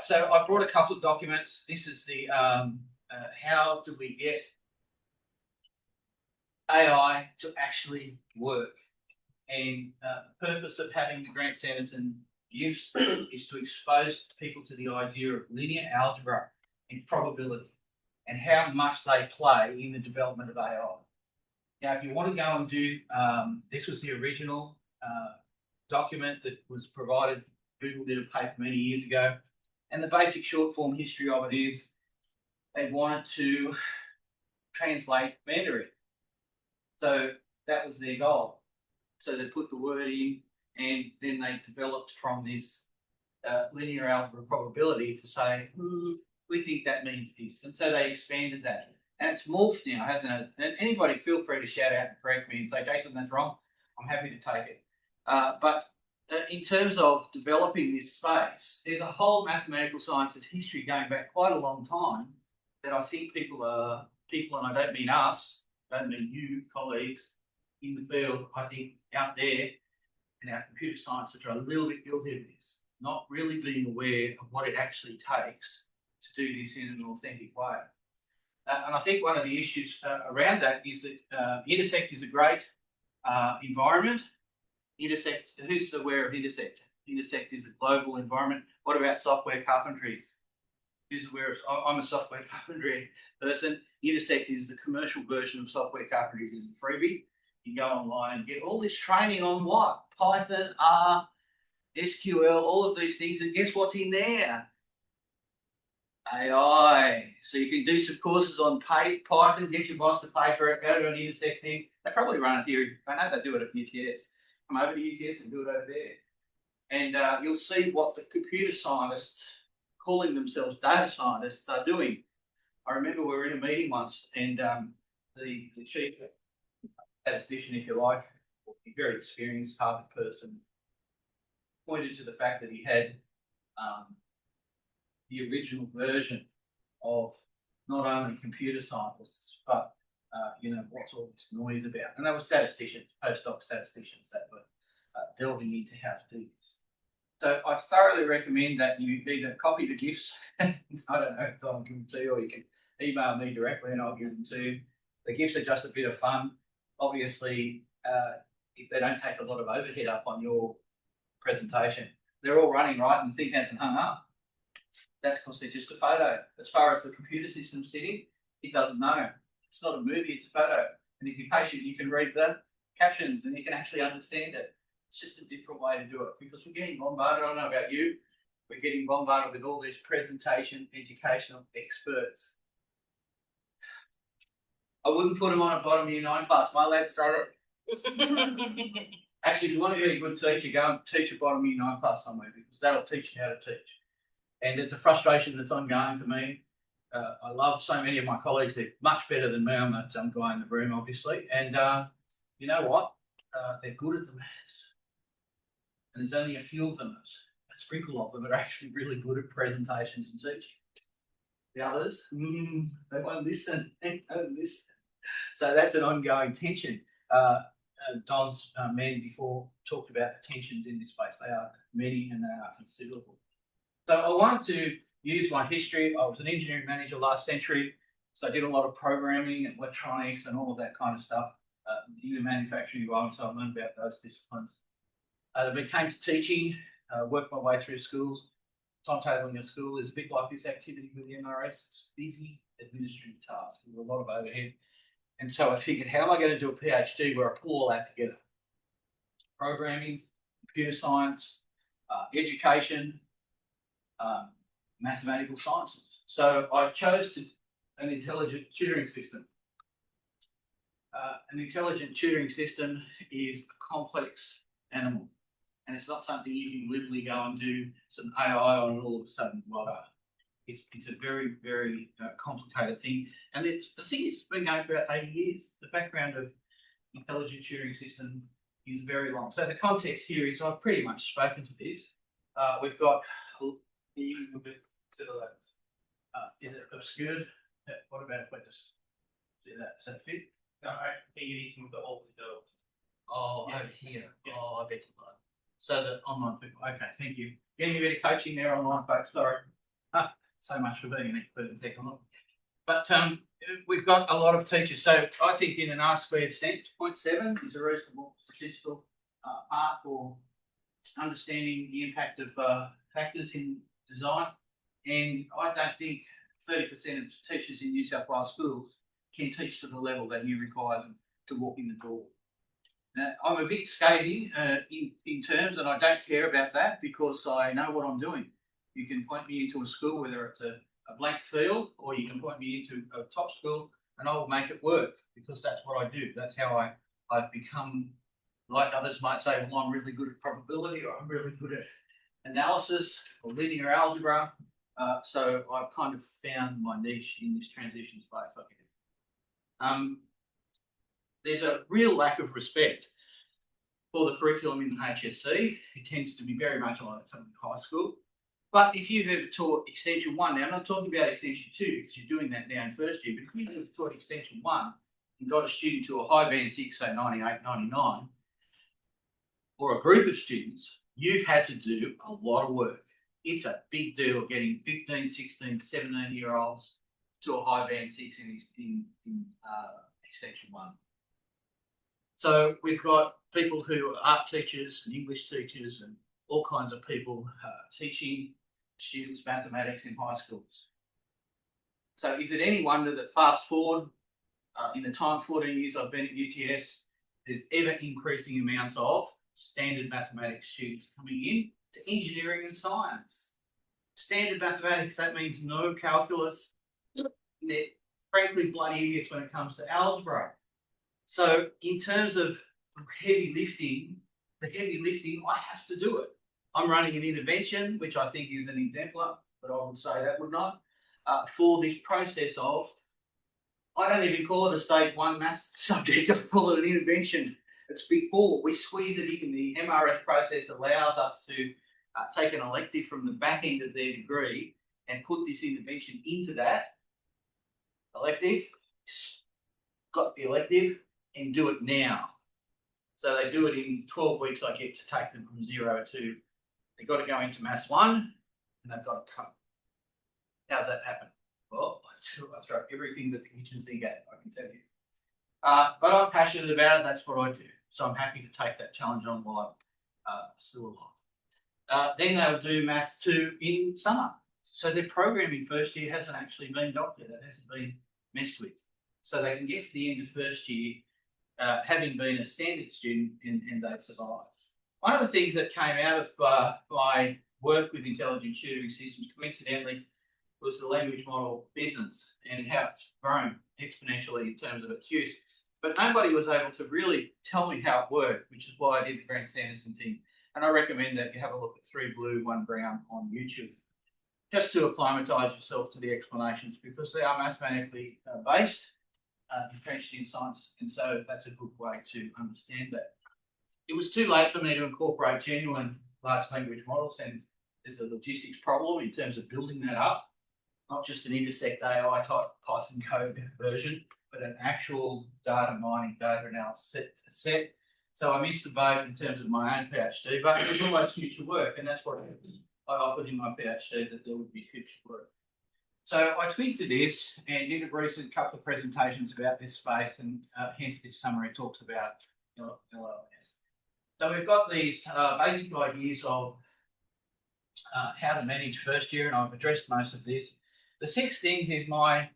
so I brought a couple of documents. This is the how do we get AI to actually work? And the purpose of having the Grant Sanderson gifts is to expose people to the idea of linear algebra and probability and how much they play in the development of AI. Now, if you want to go and do, this was the original document that was provided. Google did a paper many years ago. And the basic short form history of it is they wanted to translate Mandarin. So that was their goal. So they put the word in, and then they developed from this linear algebra probability to say, we think that means this. And so they expanded that. And it's morphed now, hasn't it? And anybody feel free to shout out and correct me and say, Jason, that's wrong. I'm happy to take it. But in terms of developing this space, there's a whole mathematical sciences history going back quite a long time that I think people, and I don't mean us, I don't mean you, colleagues in the field, I think out there in our computer science that are a little bit guilty of this, not really being aware of what it actually takes to do this in an authentic way. And I think one of the issues around that is that Intersect is a great environment. Intersect, who's aware of Intersect? Intersect is a global environment. What about software carpentries? Who's aware of? I'm a software carpentry person. Intersect is the commercial version of software carpentries. It's a freebie. You go online and get all this training on what? Python, R, SQL, all of these things. And guess what's in there? AI. So you can do some courses on Python, get your boss to pay for it, go to an Intersect thing. They probably run it here. I know they do it at UTS. Come over to UTS and do it over there. And you'll see what the computer scientists, calling themselves data scientists, are doing. I remember we were in a meeting once and the chief statistician, if you like, a very experienced Harvard person, pointed to the fact that he had the original version of not only computer scientists, but what's all this noise about? And they were statisticians, postdoc statisticians that were delving into how to do this. So I thoroughly recommend that you either copy the GIFs. I don't know if I'll give them to you, or you can email me directly and I'll give them to you. The GIFs are just a bit of fun. Obviously, they don't take a lot of overhead up on your presentation. They're all running right and the thing hasn't hung up. That's because they're just a photo. As far as the computer system's sitting, it doesn't know. It's not a movie, it's a photo. And if you're patient, you can read the captions and you can actually understand it. It's just a different way to do it because we're getting bombarded. I don't know about you. We're getting bombarded with all these presentation, educational experts. I wouldn't put them on a bottom year 9 class. My lad started. Actually, if you want to be a good teacher, go and teach a bottom year 9 class somewhere because that'll teach you how to teach. And it's a frustration that's ongoing for me. I love so many of my colleagues. They're much better than me. I'm that guy in the room, obviously. And you know what? They're good at the maths. And there's only a few of them, a sprinkle of them, that are actually really good at presentations and teaching. The others, they won't listen. They don't listen. So that's an ongoing tension. Don's men before talked about the tensions in this space. They are many and they are considerable. So I wanted to use my history. I was an engineering manager last century, so I did a lot of programming and electronics and all of that kind of stuff, even manufacturing environment, so I learned about those disciplines. Then we came to teaching, worked my way through schools. Timetabling a school is a bit like this activity with the MRS. It's busy administrative tasks with a lot of overhead. And so I figured, how am I going to do a PhD where I pull all that together? Programming, computer science, education, mathematical sciences. So I chose an intelligent tutoring system. An intelligent tutoring system is a complex animal, and it's not something you can literally go and do some AI on and all of a sudden, voila. It's a very, very complicated thing. And the thing is, it's been going for about 80 years. The background of intelligent tutoring system is very long. So the context here is I've pretty much spoken to this. We've got a little bit to the left. Is it obscured? What about if I just do that? Does that fit? No, I think you need to move the whole window. Oh, over here. Yeah. Oh, I beg your pardon. So the online people. Okay, thank you. Getting a bit of coaching there online, folks. Sorry. So much for being an expert in technology. But we've got a lot of teachers. So I think in an R squared sense, 0.7 is a reasonable statistical part for understanding the impact of factors in design. And I don't think 30% of teachers in New South Wales schools can teach to the level that you require them to walk in the door. Now, I'm a bit scathing in terms, and I don't care about that because I know what I'm doing. You can point me into a school, whether it's a blank field, or you can point me into a top school, and I'll make it work because that's what I do. That's how I've become, like others might say, well, I'm really good at probability, or I'm really good at analysis or linear algebra. So I've kind of found my niche in this transition space, I guess. There's a real lack of respect for the curriculum in the HSC. It tends to be very much like something in high school. But if you've ever taught Extension 1, now I'm not talking about Extension 2 because you're doing that now in first year, but if you've ever taught Extension 1 and got a student to a high band 6, say 98, 99, or a group of students, you've had to do a lot of work. It's a big deal getting 15, 16, 17-year-olds to a high band 6 in Extension 1. So we've got people who are art teachers and English teachers and all kinds of people teaching students mathematics in high schools. So is it any wonder that fast forward in the time 14 years I've been at UTS, there's ever increasing amounts of standard mathematics students coming in to engineering and science. Standard mathematics, that means no calculus. They're frankly bloody idiots when it comes to algebra. So in terms of heavy lifting, I have to do it. I'm running an intervention, which I think is an exemplar, but I would say that would not, for this process of, I don't even call it a stage 1 maths subject, I call it an intervention. It's before we squeeze it in. The MRS process allows us to take an elective from the back end of their degree and put this intervention into that elective, got the elective, and do it now. So they do it in 12 weeks. I get to take them from 0 to, they've got to go into Maths 1 and they've got to cut. How's that happen? Well, I throw everything that the kitchen sink at, I can tell you. But I'm passionate about it. That's what I do. So I'm happy to take that challenge on while I'm still alive. Then they'll do Maths 2 in summer. So their programming first year hasn't actually been doctored. It hasn't been messed with. So they can get to the end of first year having been a standard student and they survive. One of the things that came out of my work with intelligent tutoring systems, coincidentally, was the language model business and how it's grown exponentially in terms of its use. But nobody was able to really tell me how it worked, which is why I did the Grant Sanderson thing. And I recommend that you have a look at 3 Blue, 1 Brown on YouTube, just to acclimatise yourself to the explanations because they are mathematically based, entrenched in science, and so that's a good way to understand that. It was too late for me to incorporate genuine large language models, and there's a logistics problem in terms of building that up, not just an intersect AI type Python code version, but an actual data mining, data analysis set. So I missed the boat in terms of my own PhD, but it was always future work, and that's what I offered in my PhD, that there would be future work. So I tweaked to this and did a recent couple of presentations about this space, and hence this summary talks about LLMs. So we've got these basic ideas of how to manage first year, and I've addressed most of this. The 6 things is I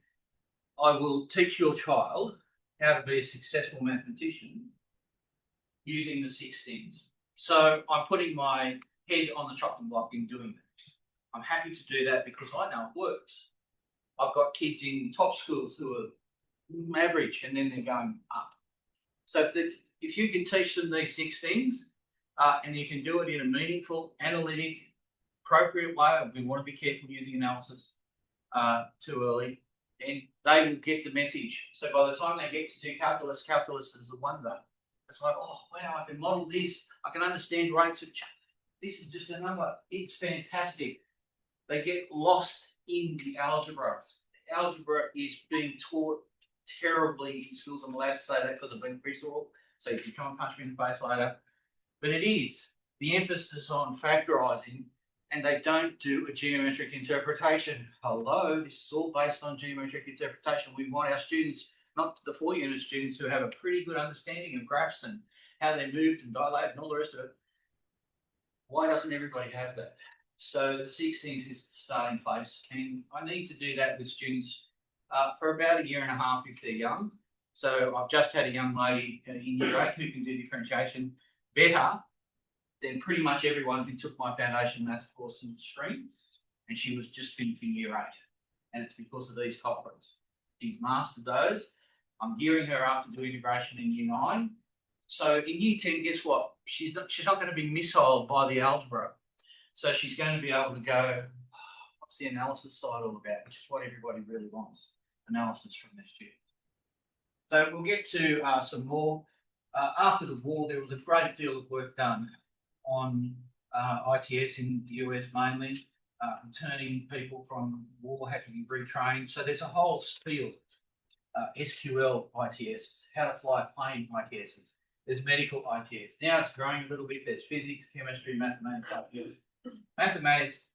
will teach your child how to be a successful mathematician using the 6 things. So I'm putting my head on the chopping block in doing that. I'm happy to do that because I know it works. I've got kids in top schools who are average and then they're going up. So if you can teach them these 6 things and you can do it in a meaningful, analytic, appropriate way, we want to be careful using analysis too early, then they will get the message. So by the time they get to do calculus, calculus is a wonder. It's like, oh, wow, I can model this. I can understand rates of change. This is just a number. It's fantastic. They get lost in the algebra. The algebra is being taught terribly in schools. I'm allowed to say that because I've been pre-taught, so you can come and punch me in the face later. But it is. The emphasis on factorising and they don't do a geometric interpretation. Hello, this is all based on geometric interpretation. We want our students, not the 4-unit students, who have a pretty good understanding of graphs and how they're moved and dilated and all the rest of it. Why doesn't everybody have that? So the 16th is the starting place, and I need to do that with students for about a year and a half if they're young. So I've just had a young lady in year 8 who can do differentiation better than pretty much everyone who took my foundation maths course in the stream, and she was just finishing year 8, and it's because of these culprits. She's mastered those. I'm gearing her up to do integration in year 9. So in year 10, guess what? She's not going to be missiled by the algebra. So she's going to be able to go, oh, what's the analysis side all about? Which is what everybody really wants, analysis from their students. So we'll get to some more. After the war, there was a great deal of work done on ITS in the US mainly, returning people from war had to be retrained. So there's a whole field, SQL ITS, how to fly a plane ITSs. There's medical ITS. Now it's growing a little bit. There's physics, chemistry, mathematics ITS. Mathematics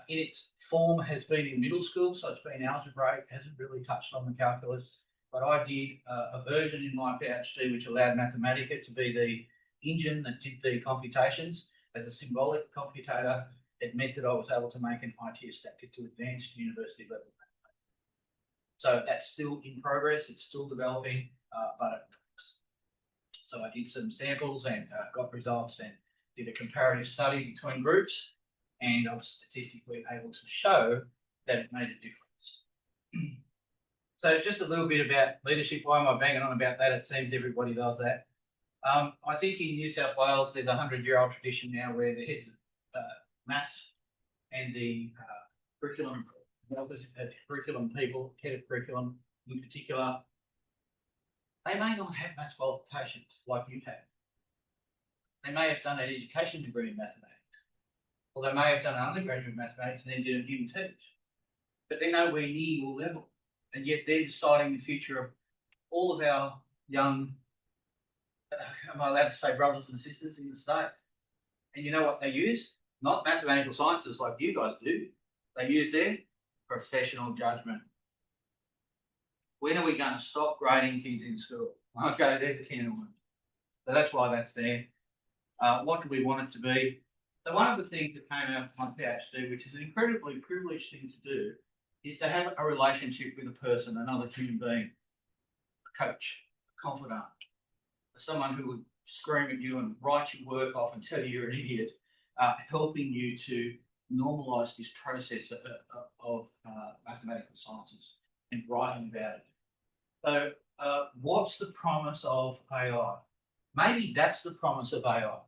in its form has been in middle school, so it's been algebraic, hasn't really touched on the calculus. But I did a version in my PhD which allowed Mathematica to be the engine that did the computations. As a symbolic computator, it meant that I was able to make an ITS that could do advanced university level mathematics. So that's still in progress, it's still developing, but it works. So I did some samples and got results and did a comparative study between groups, and I was statistically able to show that it made a difference. So just a little bit about leadership. Why am I banging on about that? It seems everybody does that. I think in New South Wales, there's a 100-year-old tradition now where the heads of maths and the curriculum people, head of curriculum in particular, they may not have maths qualifications like you have. They may have done an education degree in mathematics, or they may have done an undergraduate in mathematics and then did an MTech, but they're nowhere near your level. And yet they're deciding the future of all of our young, am I allowed to say brothers and sisters in the state? And you know what they use? Not mathematical sciences like you guys do. They use their professional judgment. When are we going to stop grading kids in school? Okay, there's a can of worms. So that's why that's there. What do we want it to be? So one of the things that came out of my PhD, which is an incredibly privileged thing to do, is to have a relationship with a person, another human being, a coach, a confidant, someone who would scream at you and write your work off and tell you you're an idiot, helping you to normalise this process of mathematical sciences and writing about it. So what's the promise of AI? Maybe that's the promise of AI.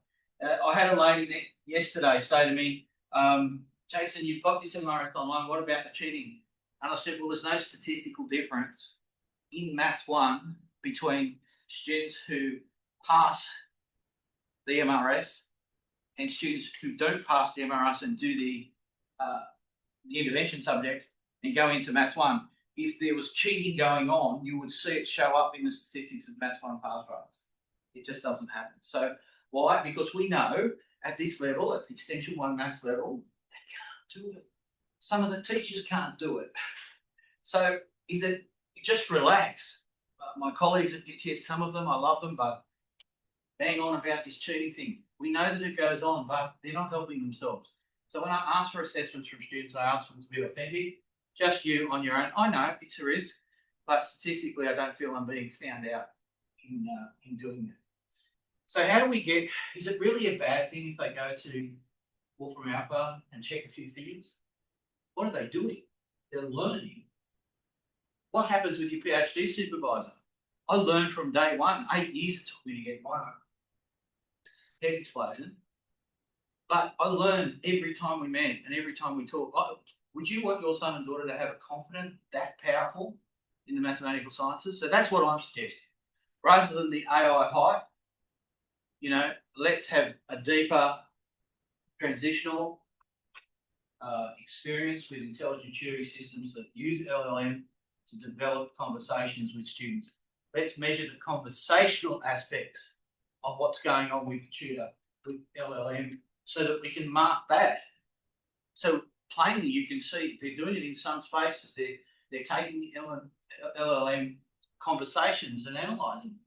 I had a lady yesterday say to me, Jason, you've got this MRF online, what about the cheating? And I said, well, there's no statistical difference in Maths 1 between students who pass the MRS and students who don't pass the MRS and do the intervention subject and go into Maths 1. If there was cheating going on, you would see it show up in the statistics of Maths 1 pass rates. It just doesn't happen. So why? Because we know at this level, at the Extension 1 Maths level, they can't do it. Some of the teachers can't do it. So is it just relax? My colleagues at UTS, some of them, I love them, but bang on about this cheating thing. We know that it goes on, but they're not helping themselves. So when I ask for assessments from students, I ask them to be authentic, just you on your own. I know it's a risk, but statistically, I don't feel I'm being found out in doing that. So how do we get, is it really a bad thing if they go to Wolfram Alpha and check a few things? What are they doing? They're learning. What happens with your PhD supervisor? I learned from day one, 8 years it took me to get one head explosion. But I learned every time we met and every time we talk. Would you want your son and daughter to have a confidence that powerful in the mathematical sciences? So that's what I'm suggesting. Rather than the AI hype, let's have a deeper transitional experience with intelligent tutoring systems that use LLM to develop conversations with students. Let's measure the conversational aspects of what's going on with the tutor, with LLM, so that we can mark that So plainly, you can see they're doing it in some spaces. They're taking the LLM conversations and analysing them.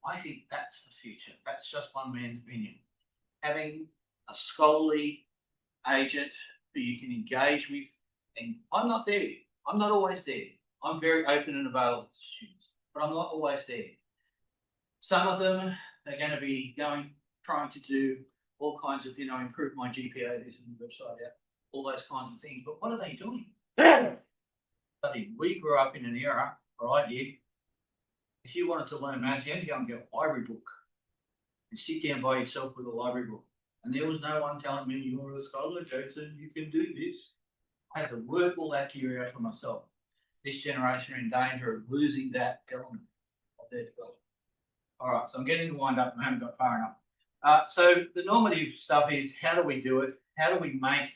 I think that's the future. That's just one man's opinion. Having a scholarly agent who you can engage with, and I'm not there. I'm not always there. I'm very open and available to students, but I'm not always there. Some of them are going to be trying to do all kinds of, improve my GPA, this and the website out, all those kinds of things. But what are they doing? We grew up in an era, or I did. If you wanted to learn maths, you had to go and get a library book and sit down by yourself with a library book. And there was no one telling me, you're a scholar, Jason, you can do this. I had to work all that theory out for myself. This generation are in danger of losing that element of their development. All right, so I'm getting to wind up. I haven't got far enough. So the normative stuff is, how do we do it? How do we make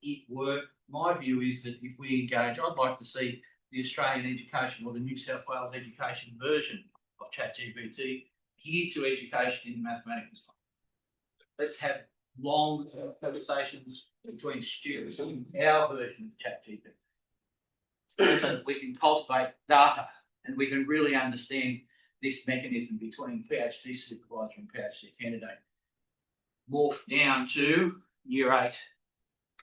it work? My view is that if we engage, I'd like to see the Australian education or the New South Wales education version of ChatGPT geared to education in mathematics. Let's have long conversations between students in our version of ChatGPT so that we can cultivate data and we can really understand this mechanism between PhD supervisor and PhD candidate. Morph down to year 8.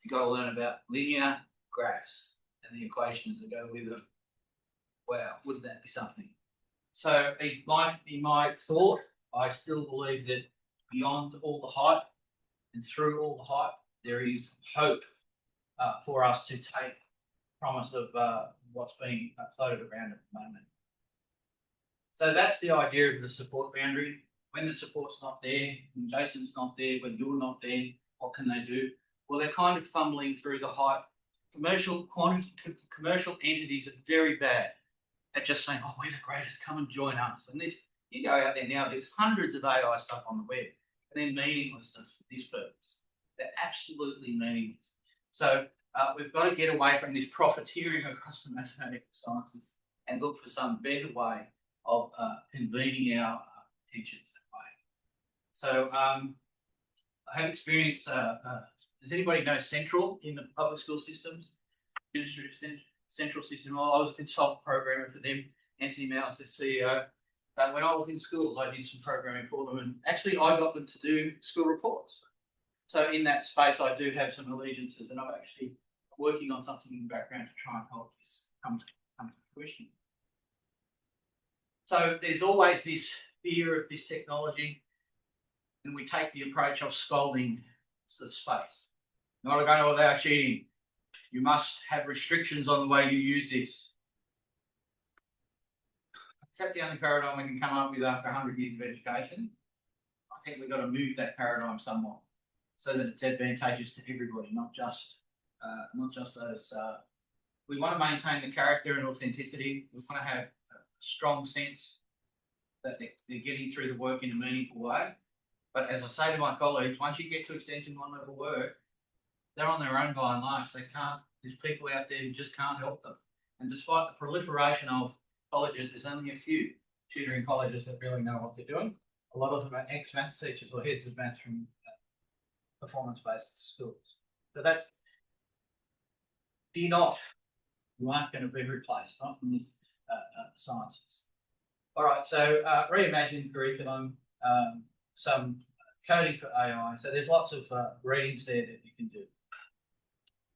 You've got to learn about linear graphs and the equations that go with them. Wow, wouldn't that be something? So in my thought, I still believe that beyond all the hype and through all the hype, there is hope for us to take promise of what's being floated around at the moment. So that's the idea of the support boundary. When the support's not there, when Jason's not there, when you're not there, what can they do? Well, they're kind of fumbling through the hype. Commercial entities are very bad at just saying, oh, we're the greatest, come and join us. And this, you go out there now, there's hundreds of AI stuff on the web, and they're meaningless to this purpose. They're absolutely meaningless. So we've got to get away from this profiteering across the mathematical sciences and look for some better way of convening our teachers that way. So I have experience, does anybody know Central in the public school systems? Ministry of Central System. I was a consultant programmer for them. Anthony Mouse, the CEO. When I was in schools, I did some programming for them, and actually I got them to do school reports. So in that space, I do have some allegiances, and I'm actually working on something in the background to try and help this come to fruition. So there's always this fear of this technology, and we take the approach of scolding the space. Not going to allow cheating. You must have restrictions on the way you use this. Is that the only paradigm we can come up with after 100 years of education? I think we've got to move that paradigm somewhat so that it's advantageous to everybody, not just those. We want to maintain the character and authenticity. We want to have a strong sense that they're getting through the work in a meaningful way. But as I say to my colleagues, once you get to Extension 1 level work, they're on their own by and large. They can't. There's people out there who just can't help them. And despite the proliferation of colleges, there's only a few tutoring colleges that really know what they're doing. A lot of them are ex-maths teachers or heads of maths from performance-based schools. So that's, fear not, you aren't going to be replaced, not from these sciences. All right, so reimagined curriculum, some coding for AI. So there's lots of readings there that you can do.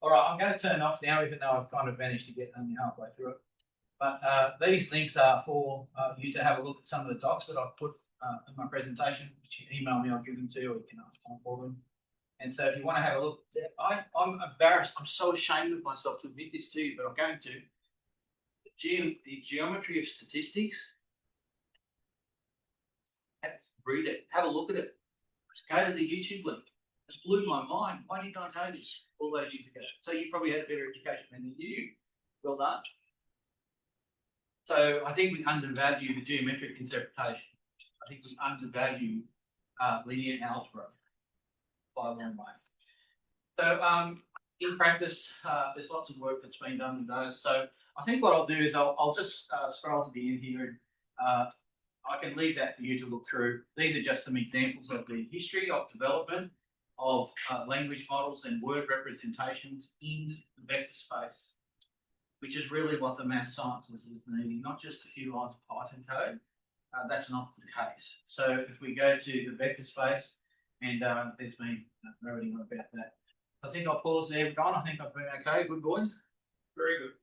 All right, I'm going to turn off now, even though I've kind of managed to get only halfway through it. But these links are for you to have a look at some of the docs that I've put in my presentation. Which you email me, I'll give them to you, or you can ask for them. And so if you want to have a look, I'm embarrassed. I'm so ashamed of myself to admit this to you, but I'm going to. The geometry of statistics, read it, have a look at it. Just go to the YouTube link. It blew my mind. Why didn't I know this all those years ago? So you probably had a better education than you. Well done. So I think we undervalue the geometric interpretation. I think we undervalue linear algebra by a long way. So in practice, there's lots of work that's been done with those. So I think what I'll do is I'll just scroll to the end here, and I can leave that for you to look through. These are just some examples of the history of development of language models and word representations in the vector space, which is really what the math sciences is needing, not just a few lines of Python code. That's not the case. So if we go to the vector space, and there's been writing about that. I think I'll pause there, Don. I think I've been okay. Good boy. Very good.